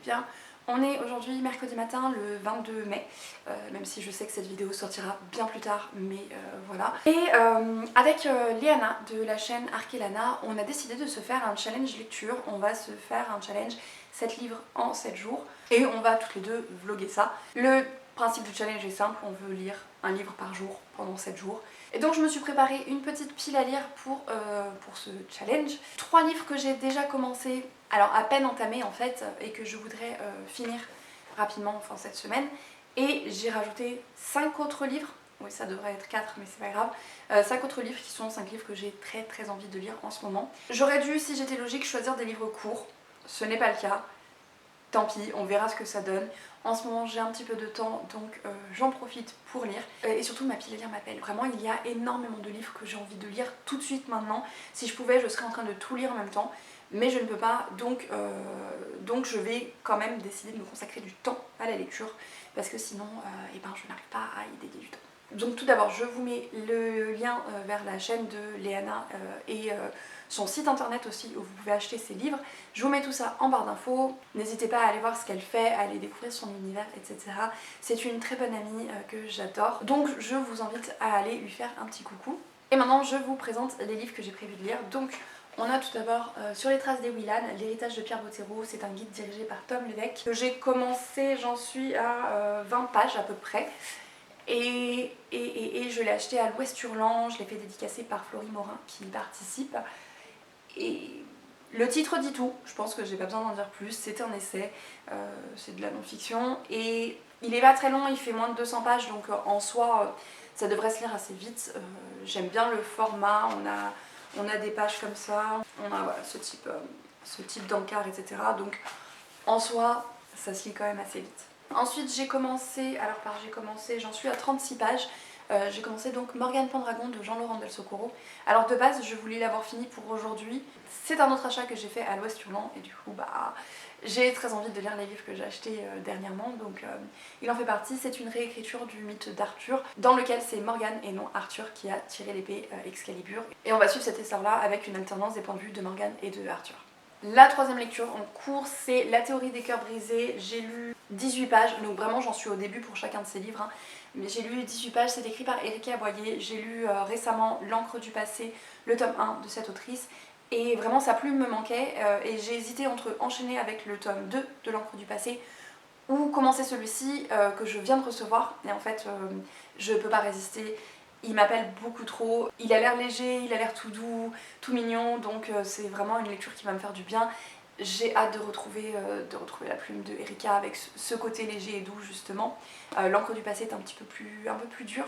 bien. On est aujourd'hui mercredi matin, le 22 mai, même si je sais que cette vidéo sortira bien plus tard, mais voilà. Et avec Léana de la chaîne Arkelana, on a décidé de se faire un challenge lecture. On va se faire un challenge 7 livres en 7 jours et on va toutes les deux vlogger ça. Le principe du challenge est simple, on veut lire un livre par jour pendant 7 jours. Et donc je me suis préparé une petite pile à lire pour ce challenge. 3 livres que j'ai déjà commencé, alors à peine entamés en fait, et que je voudrais finir rapidement, enfin cette semaine. Et j'ai rajouté 5 autres livres, oui ça devrait être 4 mais c'est pas grave, 5 autres livres qui sont 5 livres que j'ai très envie de lire en ce moment. J'aurais dû, si j'étais logique, choisir des livres courts, ce n'est pas le cas. Tant pis, on verra ce que ça donne. En ce moment j'ai un petit peu de temps donc j'en profite pour lire. Et surtout ma pile à lire m'appelle. Vraiment il y a énormément de livres que j'ai envie de lire tout de suite maintenant. Si je pouvais je serais en train de tout lire en même temps. Mais je ne peux pas donc je vais quand même décider de me consacrer du temps à la lecture. Parce que sinon eh ben, je n'arrive pas à y dédier du temps. Donc tout d'abord je vous mets le lien vers la chaîne de Léana et son site internet aussi où vous pouvez acheter ses livres. Je vous mets tout ça en barre d'infos. N'hésitez pas à aller voir ce qu'elle fait, à aller découvrir son univers, etc. C'est une très bonne amie que j'adore. Donc je vous invite à aller lui faire un petit coucou. Et maintenant je vous présente les livres que j'ai prévu de lire. Donc on a tout d'abord Sur les traces des Willan, l'héritage de Pierre Bottero. C'est un guide dirigé par Tom Levesque. J'ai commencé, j'en suis à 20 pages à peu près. Et je l'ai acheté à l'Ouest Hurlant, je l'ai fait dédicacer par Florie Morin qui y participe. Et le titre dit tout, je pense que j'ai pas besoin d'en dire plus, c'est un essai, c'est de la non-fiction. Et il est pas très long, il fait moins de 200 pages, donc en soi ça devrait se lire assez vite. J'aime bien le format, on a des pages comme ça, on a voilà, ce type d'encart, etc. Donc en soi ça se lit quand même assez vite. Ensuite j'ai commencé, j'en suis à 36 pages. J'ai commencé donc Morgane Pendragon de Jean-Laurent Del Socorro. Alors de base je voulais l'avoir fini pour aujourd'hui. C'est un autre achat que j'ai fait à l'Ouest Hurlant et du coup bah j'ai très envie de lire les livres que j'ai achetés dernièrement, donc il en fait partie. C'est une réécriture du mythe d'Arthur dans lequel c'est Morgane et non Arthur qui a tiré l'épée Excalibur. Et on va suivre cette histoire là avec une alternance des points de vue de Morgane et de Arthur. La troisième lecture en cours, c'est La théorie des cœurs brisés. J'ai lu 18 pages, donc vraiment j'en suis au début pour chacun de ces livres, hein. Mais j'ai lu 18 pages, c'est écrit par Erika Boyer. J'ai lu récemment L'encre du passé, le tome 1 de cette autrice. Et vraiment sa plume me manquait et j'ai hésité entre enchaîner avec le tome 2 de L'encre du passé ou commencer celui-ci que je viens de recevoir. Et en fait je peux pas résister. Il m'appelle beaucoup trop, il a l'air léger, il a l'air tout doux, tout mignon, donc c'est vraiment une lecture qui va me faire du bien. J'ai hâte de retrouver la plume de Erika avec ce côté léger et doux justement. L'encre du passé est un peu plus dur,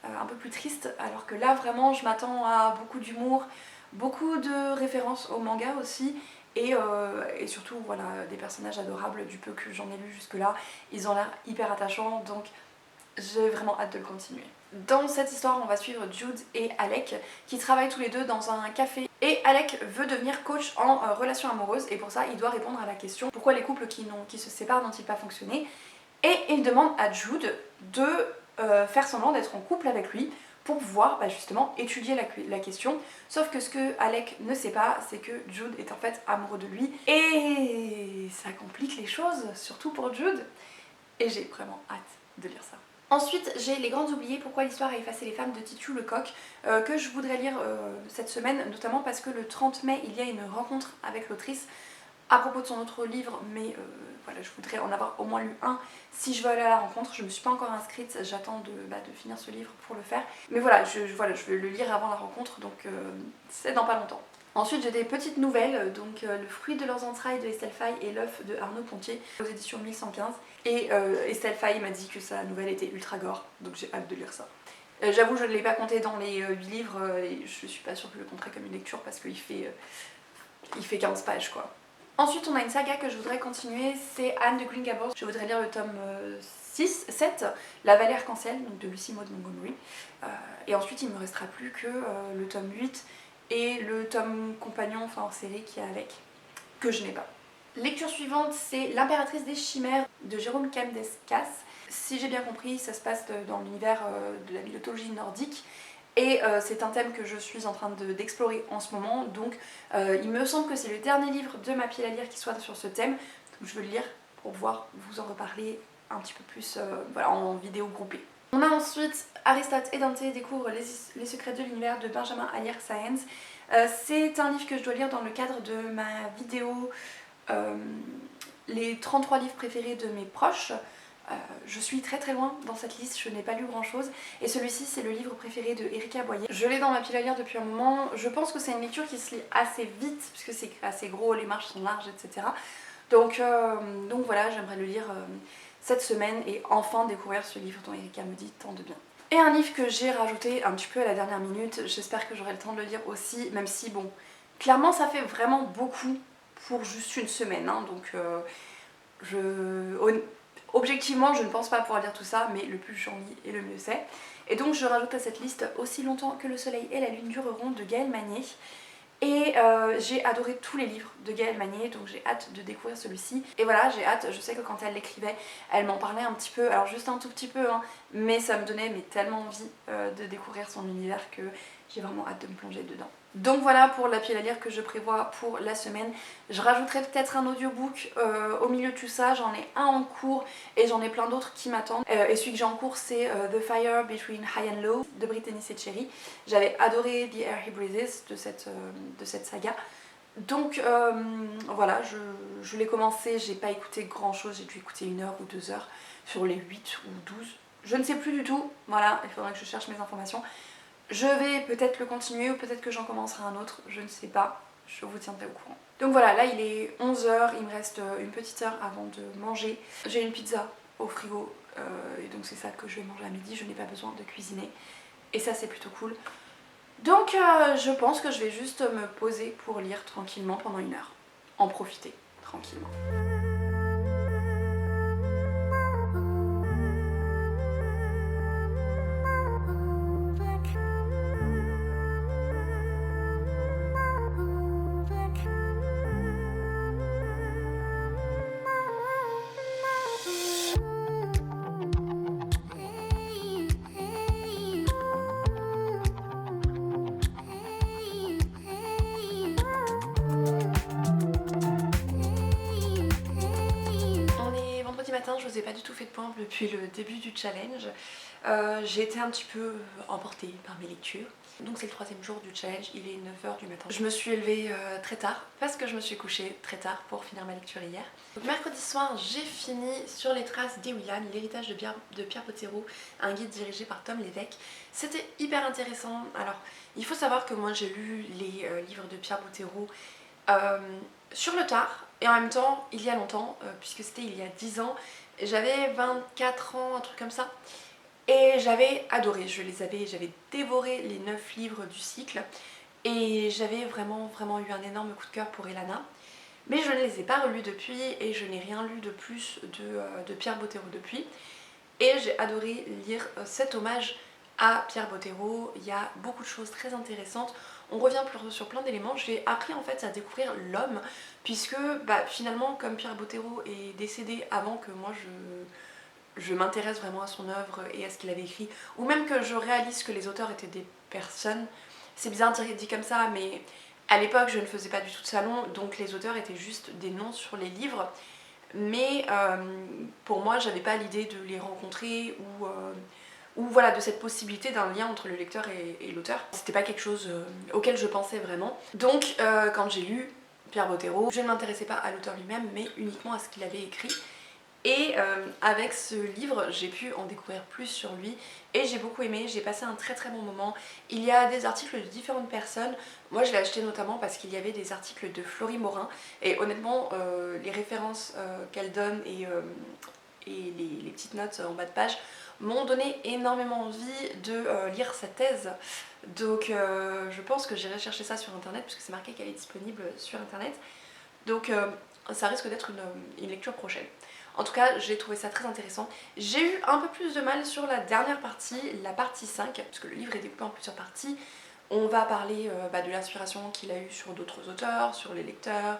un peu plus triste, alors que là vraiment je m'attends à beaucoup d'humour, beaucoup de références au manga aussi. Et surtout voilà, des personnages adorables du peu que j'en ai lu jusque là. Ils ont l'air hyper attachants, donc j'ai vraiment hâte de le continuer. Dans cette histoire, on va suivre Jude et Alec qui travaillent tous les deux dans un café. Et Alec veut devenir coach en relation amoureuse et pour ça, il doit répondre à la question pourquoi les couples qui se séparent n'ont-ils pas fonctionné. Et il demande à Jude de faire semblant d'être en couple avec lui pour pouvoir justement étudier la question. Sauf que ce que Alec ne sait pas, c'est que Jude est en fait amoureux de lui. Et ça complique les choses, surtout pour Jude. Et j'ai vraiment hâte de lire ça. Ensuite, j'ai Les Grandes Oubliées, pourquoi l'histoire a effacé les femmes de Titu Lecoq, que je voudrais lire cette semaine, notamment parce que le 30 mai, il y a une rencontre avec l'autrice à propos de son autre livre, mais voilà, je voudrais en avoir au moins lu un si je veux aller à la rencontre. Je ne me suis pas encore inscrite, j'attends de finir ce livre pour le faire. Mais voilà, je veux le lire avant la rencontre, donc c'est dans pas longtemps. Ensuite j'ai des petites nouvelles, donc Le fruit de leurs entrailles de Estelle Faye et L'œuf de Arnaud Pontier aux éditions 1115. Et Estelle Faye m'a dit que sa nouvelle était ultra gore, donc j'ai hâte de lire ça. J'avoue je ne l'ai pas compté dans les 8 livres et je suis pas sûre que je le compterai comme une lecture parce qu'il fait 15 pages quoi. Ensuite on a une saga que je voudrais continuer, c'est Anne de Green Gables. Je voudrais lire le tome 7, La vallée arc-en-ciel, donc de Lucy Maud Montgomery. Et ensuite il ne me restera plus que le tome 8 et le tome compagnon, enfin hors série qui est avec, que je n'ai pas. Lecture suivante, c'est L'impératrice des chimères de Jérôme Camdescas. Si j'ai bien compris, ça se passe dans l'univers de la mythologie nordique. Et c'est un thème que je suis en train d'explorer en ce moment. Donc il me semble que c'est le dernier livre de ma pile à lire qui soit sur ce thème. Donc je veux le lire pour pouvoir vous en reparler un petit peu plus voilà, en vidéo groupée. On a ensuite Aristote et Dante découvrent les secrets de l'univers de Benjamin Alire Sáenz. C'est un livre que je dois lire dans le cadre de ma vidéo les 33 livres préférés de mes proches. Je suis très loin dans cette liste, je n'ai pas lu grand chose et celui-ci c'est le livre préféré de Erika Boyer. Je l'ai dans ma pile à lire depuis un moment, je pense que c'est une lecture qui se lit assez vite puisque c'est assez gros, les marges sont larges, etc. Donc voilà, j'aimerais le lire cette semaine et enfin découvrir ce livre dont Erika me dit tant de bien. Et un livre que j'ai rajouté un petit peu à la dernière minute, j'espère que j'aurai le temps de le lire aussi, même si bon, clairement ça fait vraiment beaucoup pour juste une semaine, hein, donc objectivement je ne pense pas pouvoir lire tout ça, mais le plus j'en lis et le mieux c'est. Et donc je rajoute à cette liste Aussi longtemps que le soleil et la lune dureront de Gaëlle Magné. Et j'ai adoré tous les livres de Gaëlle Magné, donc j'ai hâte de découvrir celui-ci. Et voilà, j'ai hâte, je sais que quand elle l'écrivait, elle m'en parlait un petit peu, alors juste un tout petit peu, hein, mais ça me donnait tellement envie de découvrir son univers que j'ai vraiment hâte de me plonger dedans. Donc voilà pour la pile à lire que je prévois pour la semaine. Je rajouterai peut-être un audiobook au milieu de tout ça, j'en ai un en cours et j'en ai plein d'autres qui m'attendent. Et celui que j'ai en cours c'est The Fire Between High and Low de Brittany Setcheri. J'avais adoré The Air He Breathes de cette saga. Donc voilà, je l'ai commencé, j'ai pas écouté grand chose, j'ai dû écouter 1 heure ou 2 heures sur les 8 ou 12. Je ne sais plus du tout, voilà, il faudrait que je cherche mes informations. Je vais peut-être le continuer ou peut-être que j'en commencerai un autre, je ne sais pas, je vous tiendrai au courant. Donc voilà, là il est 11 h, il me reste une petite heure avant de manger. J'ai une pizza au frigo et donc c'est ça que je vais manger à midi, je n'ai pas besoin de cuisiner et ça c'est plutôt cool. Donc je pense que je vais juste me poser pour lire tranquillement pendant 1 heure, en profiter tranquillement. Je vous ai pas du tout fait de point depuis le début du challenge. J'ai été un petit peu emportée par mes lectures. Donc c'est le 3e jour du challenge, il est 9 h du matin. Je me suis élevée très tard parce que je me suis couchée très tard pour finir ma lecture hier. Donc mercredi soir, j'ai fini Sur les traces d'Ewian, l'héritage de Pierre Bottero, un guide dirigé par Tom Lévesque. C'était hyper intéressant. Alors il faut savoir que moi j'ai lu les livres de Pierre Bottero sur le tard et en même temps il y a longtemps, puisque c'était il y a 10 ans. J'avais 24 ans, un truc comme ça. Et j'avais adoré, j'avais dévoré les 9 livres du cycle. Et j'avais vraiment eu un énorme coup de cœur pour Elana. Mais je ne les ai pas relus depuis et je n'ai rien lu de plus de Pierre Bottero depuis. Et j'ai adoré lire cet hommage à Pierre Bottero. Il y a beaucoup de choses très intéressantes. On revient sur plein d'éléments. J'ai appris en fait à découvrir l'homme, puisque finalement comme Pierre Bottero est décédé avant que moi je m'intéresse vraiment à son œuvre et à ce qu'il avait écrit, ou même que je réalise que les auteurs étaient des personnes, c'est bizarre dit comme ça, mais à l'époque je ne faisais pas du tout de salon, donc les auteurs étaient juste des noms sur les livres, mais pour moi j'avais pas l'idée de les rencontrer ou voilà, de cette possibilité d'un lien entre le lecteur et l'auteur. C'était pas quelque chose auquel je pensais vraiment. Donc quand j'ai lu Pierre Bottero, je ne m'intéressais pas à l'auteur lui-même, mais uniquement à ce qu'il avait écrit. Et avec ce livre, j'ai pu en découvrir plus sur lui et j'ai beaucoup aimé, j'ai passé un très bon moment. Il y a des articles de différentes personnes. Moi je l'ai acheté notamment parce qu'il y avait des articles de Florie Morin et honnêtement les références qu'elle donne et les petites notes en bas de page m'ont donné énormément envie de lire sa thèse. Donc je pense que j'irai chercher ça sur internet puisque c'est marqué qu'elle est disponible sur internet. Donc ça risque d'être une lecture prochaine. En tout cas, j'ai trouvé ça très intéressant. J'ai eu un peu plus de mal sur la dernière partie, la partie 5, puisque le livre est découpé en plusieurs parties. On va parler de l'inspiration qu'il a eue sur d'autres auteurs, sur les lecteurs,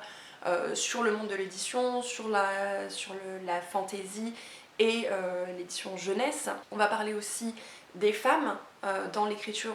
sur le monde de l'édition, sur la fantaisie et l'édition jeunesse. On va parler aussi des femmes dans l'écriture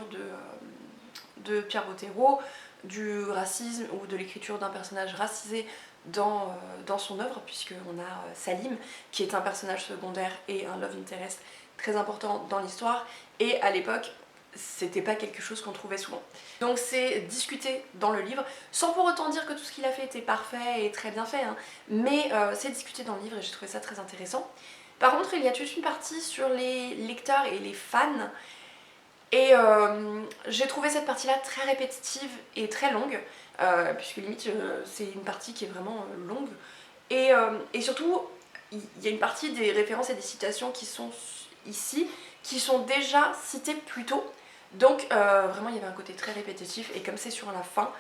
de Pierre Bottero, du racisme ou de l'écriture d'un personnage racisé dans son œuvre, puisqu'on a Salim qui est un personnage secondaire et un love interest très important dans l'histoire, et à l'époque c'était pas quelque chose qu'on trouvait souvent. Donc c'est discuté dans le livre, sans pour autant dire que tout ce qu'il a fait était parfait et très bien fait, hein, mais c'est discuté dans le livre et j'ai trouvé ça très intéressant. Par contre, il y a toute une partie sur les lecteurs et les fans, et j'ai trouvé cette partie-là très répétitive et très longue, puisque limite c'est une partie qui est vraiment longue, et surtout il y a une partie des références et des citations qui sont ici, qui sont déjà citées plus tôt. Donc vraiment il y avait un côté très répétitif, et comme c'est sur la fin,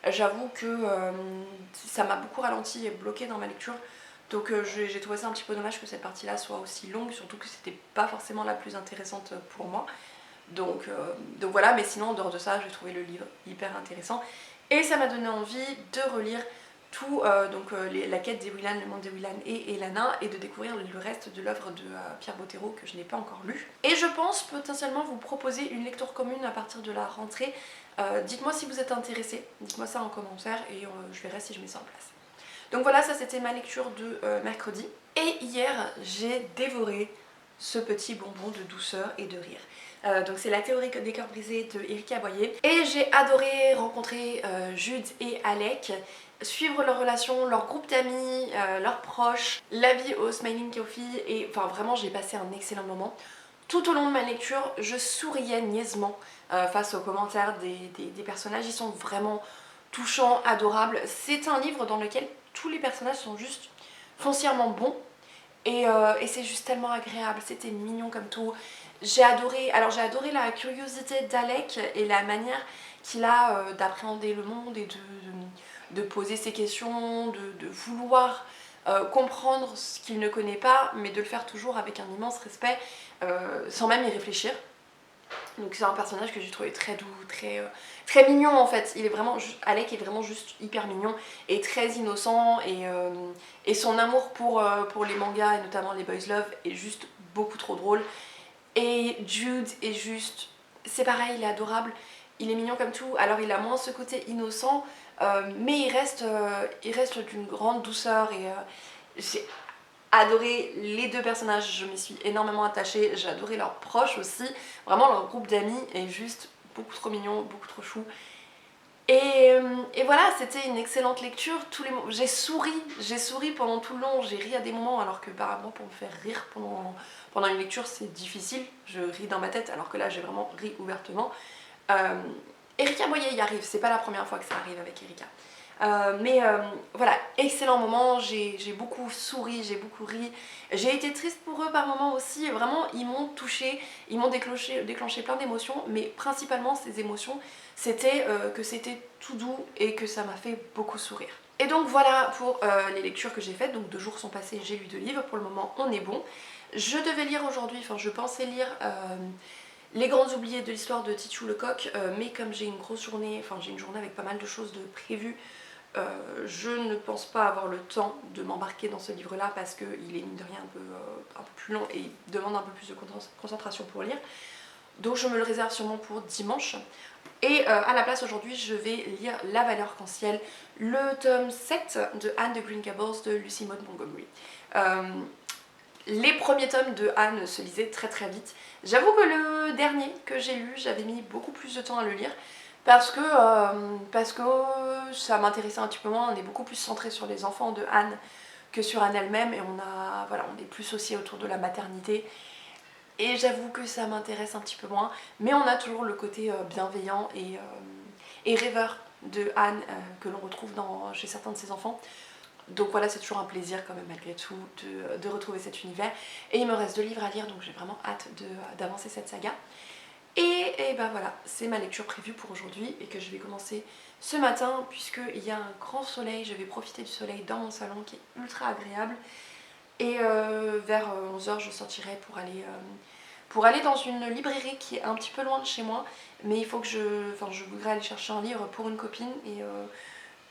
j'avoue que ça m'a beaucoup ralenti et bloqué dans ma lecture. Donc j'ai trouvé ça un petit peu dommage que cette partie-là soit aussi longue, surtout que c'était pas forcément la plus intéressante pour moi. Donc voilà, mais sinon en dehors de ça, j'ai trouvé le livre hyper intéressant. Et ça m'a donné envie de relire tout, la quête d'Ewillan, le monde d'Ewillan et Elana, et de découvrir le reste de l'œuvre de Pierre Bottero que je n'ai pas encore lu. Et je pense potentiellement vous proposer une lecture commune à partir de la rentrée. Dites-moi si vous êtes intéressés, dites-moi ça en commentaire et je verrai si je mets ça en place. Donc voilà, ça c'était ma lecture de mercredi. Et hier, j'ai dévoré ce petit bonbon de douceur et de rire. Donc c'est La théorie des cœurs brisés de Erika Boyer. Et j'ai adoré rencontrer Jude et Alec, suivre leur relation, leur groupe d'amis, leurs proches, la vie au Smiling Coffee, et enfin vraiment j'ai passé un excellent moment. Tout au long de ma lecture, je souriais niaisement face aux commentaires des personnages. Ils sont vraiment touchants, adorables. C'est un livre dans lequel tous les personnages sont juste foncièrement bons, et c'est juste tellement agréable, c'était mignon comme tout. J'ai adoré la curiosité d'Alec et la manière qu'il a d'appréhender le monde et de poser ses questions, de vouloir comprendre ce qu'il ne connaît pas, mais de le faire toujours avec un immense respect, sans même y réfléchir. Donc c'est un personnage que j'ai trouvé très doux, très mignon en fait. Alec est vraiment juste hyper mignon et très innocent, et son amour pour les mangas et notamment les boys love est juste beaucoup trop drôle. Et Jude est juste, c'est pareil, il est adorable, il est mignon comme tout. Alors il a moins ce côté innocent, mais il reste d'une grande douceur, et j'ai adoré les deux personnages, je m'y suis énormément attachée, j'ai adoré leurs proches aussi, vraiment leur groupe d'amis est juste beaucoup trop mignon, beaucoup trop chou. Et voilà, c'était une excellente lecture, j'ai souri pendant tout le long, j'ai ri à des moments, alors que par exemple pour me faire rire pendant une lecture c'est difficile, je ris dans ma tête, alors que là j'ai vraiment ri ouvertement. Erika Boyer y arrive, c'est pas la première fois que ça arrive avec Erika. Voilà, excellent moment, j'ai beaucoup souri, j'ai beaucoup ri. J'ai été triste pour eux par moments aussi, vraiment ils m'ont touchée, ils m'ont déclenché plein d'émotions, mais principalement ces émotions, c'était que c'était tout doux et que ça m'a fait beaucoup sourire. Et donc voilà pour les lectures que j'ai faites, donc 2 jours sont passés, j'ai lu 2 livres, pour le moment on est bon. Je devais lire aujourd'hui, enfin je pensais lire Les Grands Oubliés de l'histoire de Titu Lecoq, mais comme j'ai une grosse journée, enfin j'ai une journée avec pas mal de choses de prévues, je ne pense pas avoir le temps de m'embarquer dans ce livre-là parce qu'il est mine de rien un peu plus long et il demande un peu plus de concentration pour lire. Donc je me le réserve sûrement pour dimanche. Et à la place aujourd'hui, je vais lire La Vallée Arc-en-Ciel, le tome 7 de Anne de Green Gables de Lucy Maud Montgomery. Les premiers tomes de Anne se lisaient très très vite. J'avoue que le dernier que j'ai lu, j'avais mis beaucoup plus de temps à le lire. Parce que ça m'intéressait un petit peu moins, on est beaucoup plus centré sur les enfants de Anne que sur Anne elle-même, et on est plus aussi autour de la maternité. Et j'avoue que ça m'intéresse un petit peu moins, mais on a toujours le côté bienveillant et rêveur de Anne que l'on retrouve chez certains de ses enfants. Donc voilà, c'est toujours un plaisir quand même malgré tout de retrouver cet univers. Et il me reste 2 livres à lire, donc j'ai vraiment hâte d'avancer cette saga. Et ben voilà, c'est ma lecture prévue pour aujourd'hui et que je vais commencer ce matin puisqu'il y a un grand soleil. Je vais profiter du soleil dans mon salon qui est ultra agréable. Et vers 11 h je sortirai pour aller dans une librairie qui est un petit peu loin de chez moi. Mais il faut que je voudrais aller chercher un livre pour une copine et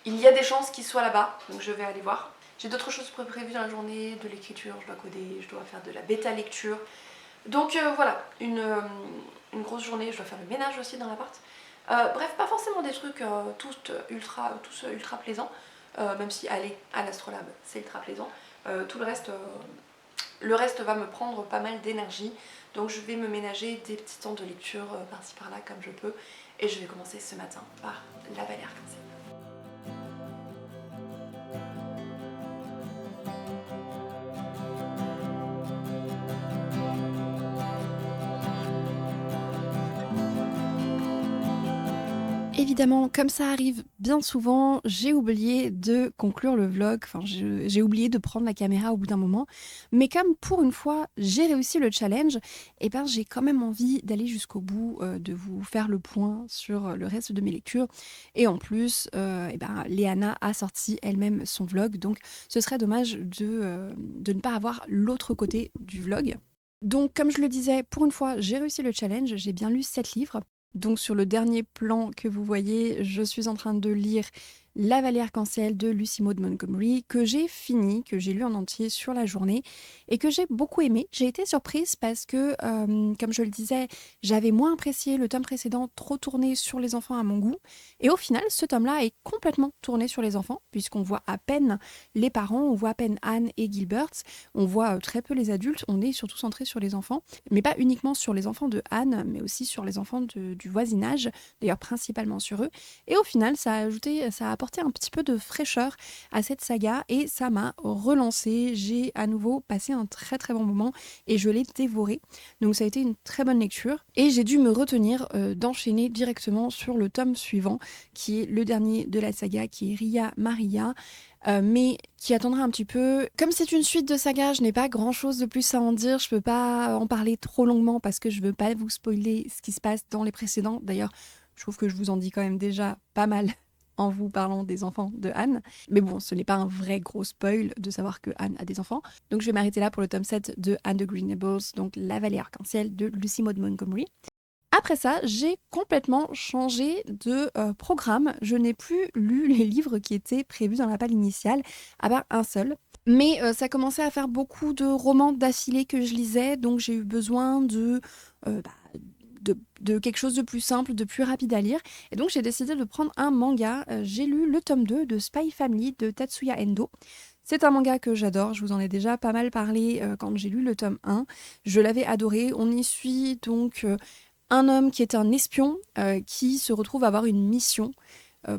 il y a des chances qu'il soit là-bas, donc je vais aller voir. J'ai d'autres choses prévues dans la journée, de l'écriture, je dois coder, je dois faire de la bêta lecture. Donc voilà, une grosse journée, je dois faire le ménage aussi dans l'appart. Bref, pas forcément des trucs tous ultra plaisants, même si aller à l'Astrolabe c'est ultra plaisant. Tout le reste va me prendre pas mal d'énergie, donc je vais me ménager des petits temps de lecture par-ci par-là comme je peux, et je vais commencer ce matin par La Vallée Arc-en-Ciel. Évidemment, comme ça arrive bien souvent, j'ai oublié de conclure le vlog, enfin j'ai oublié de prendre la caméra au bout d'un moment, mais comme pour une fois j'ai réussi le challenge, et ben j'ai quand même envie d'aller jusqu'au bout, de vous faire le point sur le reste de mes lectures, et en plus, et ben Léana a sorti elle-même son vlog, donc ce serait dommage de ne pas avoir l'autre côté du vlog. Donc comme je le disais, pour une fois j'ai réussi le challenge, j'ai bien lu 7 livres. Donc sur le dernier plan que vous voyez, je suis en train de lire La Vallée Arc-en-Ciel de Lucy Maud Montgomery, que j'ai fini, que j'ai lu en entier sur la journée et que j'ai beaucoup aimé. J'ai été surprise parce que, comme je le disais, j'avais moins apprécié le tome précédent, trop tourné sur les enfants à mon goût. Et au final, ce tome-là est complètement tourné sur les enfants, puisqu'on voit à peine les parents, on voit à peine Anne et Gilbert, on voit très peu les adultes, on est surtout centré sur les enfants, mais pas uniquement sur les enfants de Anne, mais aussi sur les enfants du voisinage, d'ailleurs principalement sur eux. Et au final, ça a apporté un petit peu de fraîcheur à cette saga et ça m'a relancée. J'ai à nouveau passé un très très bon moment et je l'ai dévoré. Donc ça a été une très bonne lecture et j'ai dû me retenir d'enchaîner directement sur le tome suivant qui est le dernier de la saga, qui est Ria Maria. Mais qui attendra un petit peu. Comme c'est une suite de saga, je n'ai pas grand chose de plus à en dire. Je peux pas en parler trop longuement parce que je veux pas vous spoiler ce qui se passe dans les précédents. D'ailleurs, je trouve que je vous en dis quand même déjà pas mal en vous parlant des enfants de Anne. Mais bon, ce n'est pas un vrai gros spoil de savoir que Anne a des enfants. Donc je vais m'arrêter là pour le tome 7 de Anne de Green Gables, donc La Vallée Arc-en-Ciel de Lucy Maud Montgomery. Après ça, j'ai complètement changé de programme. Je n'ai plus lu les livres qui étaient prévus dans la palle initiale, à part un seul. Mais ça commençait à faire beaucoup de romans d'affilée que je lisais, donc j'ai eu besoin euh, bah, de quelque chose de plus simple, de plus rapide à lire. Et donc j'ai décidé de prendre un manga. J'ai lu le tome 2 de Spy Family de Tatsuya Endo. C'est un manga que j'adore, je vous en ai déjà pas mal parlé quand j'ai lu le tome 1. Je l'avais adoré. On y suit donc un homme qui est un espion qui se retrouve à avoir une mission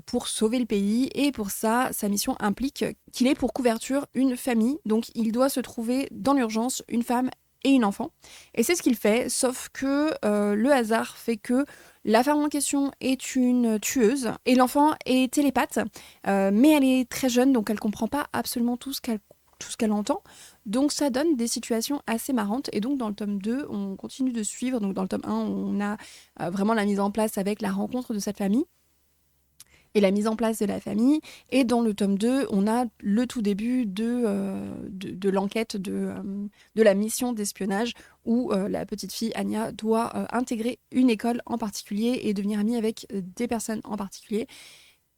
pour sauver le pays, et pour ça, sa mission implique qu'il ait pour couverture une famille, donc il doit se trouver dans l'urgence une femme et une enfant, et c'est ce qu'il fait, sauf que le hasard fait que la femme en question est une tueuse, et l'enfant est télépathe, mais elle est très jeune, donc elle comprend pas absolument tout ce qu'elle entend. Donc ça donne des situations assez marrantes. Et donc dans le tome 2, on continue de suivre. Donc dans le tome 1, on a vraiment la mise en place avec la rencontre de cette famille et la mise en place de la famille. Et dans le tome 2, on a le tout début de l'enquête de la mission d'espionnage où la petite fille Anya doit intégrer une école en particulier et devenir amie avec des personnes en particulier.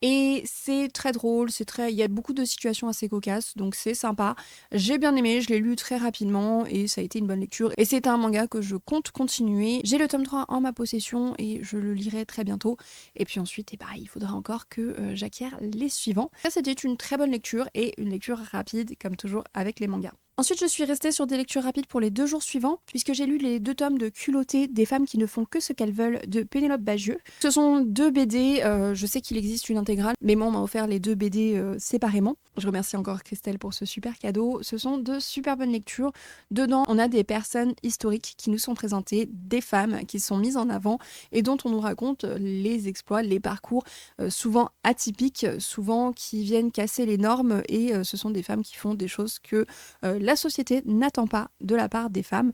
Et c'est très drôle, il y a beaucoup de situations assez cocasses, donc c'est sympa. J'ai bien aimé, je l'ai lu très rapidement et ça a été une bonne lecture. Et c'est un manga que je compte continuer. J'ai le tome 3 en ma possession et je le lirai très bientôt. Et puis ensuite, il faudra encore que j'acquière les suivants. Ça, c'était une très bonne lecture et une lecture rapide, comme toujours avec les mangas. Ensuite, je suis restée sur des lectures rapides pour les 2 jours suivants, puisque j'ai lu les 2 tomes de Culottées, des femmes qui ne font que ce qu'elles veulent, de Pénélope Bagieux. Ce sont 2 BD, je sais qu'il existe une intégrale, mais moi on m'a offert les 2 BD séparément. Je remercie encore Christelle pour ce super cadeau. Ce sont de super bonnes lectures. Dedans, on a des personnes historiques qui nous sont présentées, des femmes qui sont mises en avant et dont on nous raconte les exploits, les parcours, souvent atypiques, souvent qui viennent casser les normes, et ce sont des femmes qui font des choses que la société n'attend pas de la part des femmes,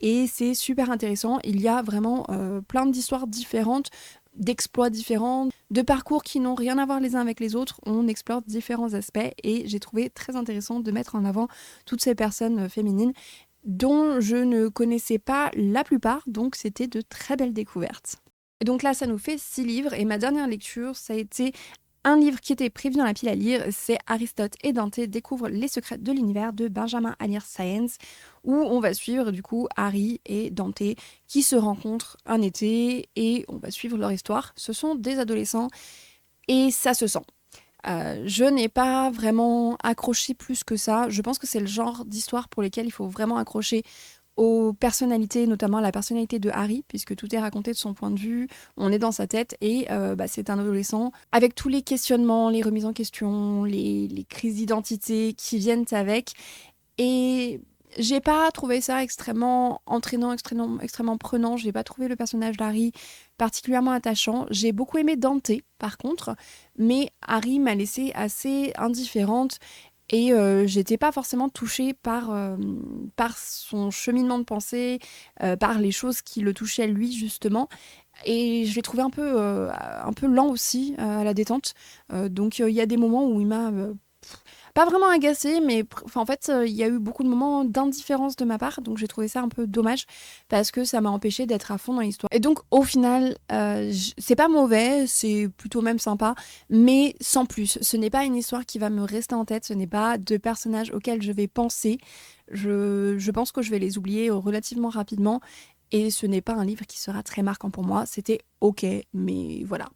et c'est super intéressant. Il y a vraiment plein d'histoires différentes, d'exploits différents, de parcours qui n'ont rien à voir les uns avec les autres. On explore différents aspects et j'ai trouvé très intéressant de mettre en avant toutes ces personnes féminines dont je ne connaissais pas la plupart, donc c'était de très belles découvertes. Et donc là, ça nous fait 6 livres, et ma dernière lecture, ça a été un livre qui était prévu dans la pile à lire, c'est Aristote et Dante découvrent les secrets de l'univers de Benjamin Alire Sáenz, où on va suivre du coup Harry et Dante qui se rencontrent un été et on va suivre leur histoire. Ce sont des adolescents et ça se sent. Je n'ai pas vraiment accroché plus que ça. Je pense que c'est le genre d'histoire pour lesquelles il faut vraiment accrocher aux personnalités, notamment à la personnalité de Harry, puisque tout est raconté de son point de vue, on est dans sa tête, et c'est un adolescent avec tous les questionnements, les remises en question, les crises d'identité qui viennent avec. Et j'ai pas trouvé ça extrêmement entraînant, extrêmement prenant. J'ai pas trouvé le personnage d'Harry particulièrement attachant. J'ai beaucoup aimé Dante, par contre, mais Harry m'a laissée assez indifférente et j'étais pas forcément touchée par son cheminement de pensée, par les choses qui le touchaient lui, justement. Et je l'ai trouvé un peu lent aussi à la détente. Donc il y a des moments où il m'a pas vraiment agacée, mais en fait, il y a eu beaucoup de moments d'indifférence de ma part, donc j'ai trouvé ça un peu dommage parce que ça m'a empêché d'être à fond dans l'histoire. Et donc, au final, c'est pas mauvais, c'est plutôt même sympa, mais sans plus. Ce n'est pas une histoire qui va me rester en tête, ce n'est pas de personnages auxquels je vais penser. Je pense que je vais les oublier relativement rapidement, et ce n'est pas un livre qui sera très marquant pour moi. C'était ok, mais voilà.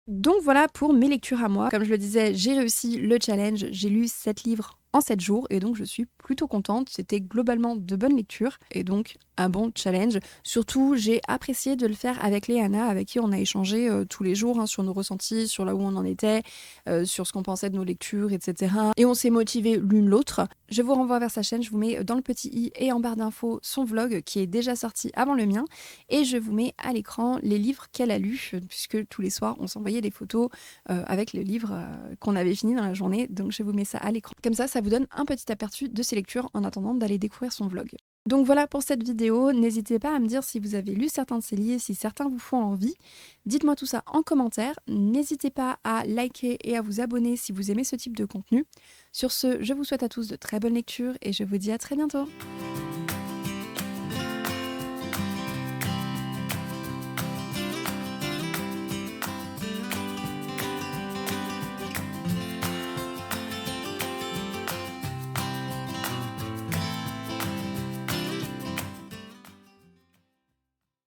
Donc voilà pour mes lectures à moi. Comme je le disais, j'ai réussi le challenge. J'ai lu 7 livres en 7 jours et donc je suis plutôt contente. C'était globalement de bonnes lectures et donc un bon challenge. Surtout, j'ai apprécié de le faire avec Léana, avec qui on a échangé tous les jours sur nos ressentis, sur là où on en était, sur ce qu'on pensait de nos lectures, etc. Et on s'est motivés l'une l'autre. Je vous renvoie vers sa chaîne, je vous mets dans le petit i et en barre d'infos son vlog qui est déjà sorti avant le mien. Et je vous mets à l'écran les livres qu'elle a lus, puisque tous les soirs on s'envoyait des photos avec le livre qu'on avait fini dans la journée. Donc je vous mets ça à l'écran. Comme ça vous donne un petit aperçu de ses lectures en attendant d'aller découvrir son vlog. Donc voilà pour cette vidéo, n'hésitez pas à me dire si vous avez lu certains de ces livres, si certains vous font envie. Dites-moi tout ça en commentaire, n'hésitez pas à liker et à vous abonner si vous aimez ce type de contenu. Sur ce, je vous souhaite à tous de très bonnes lectures et je vous dis à très bientôt.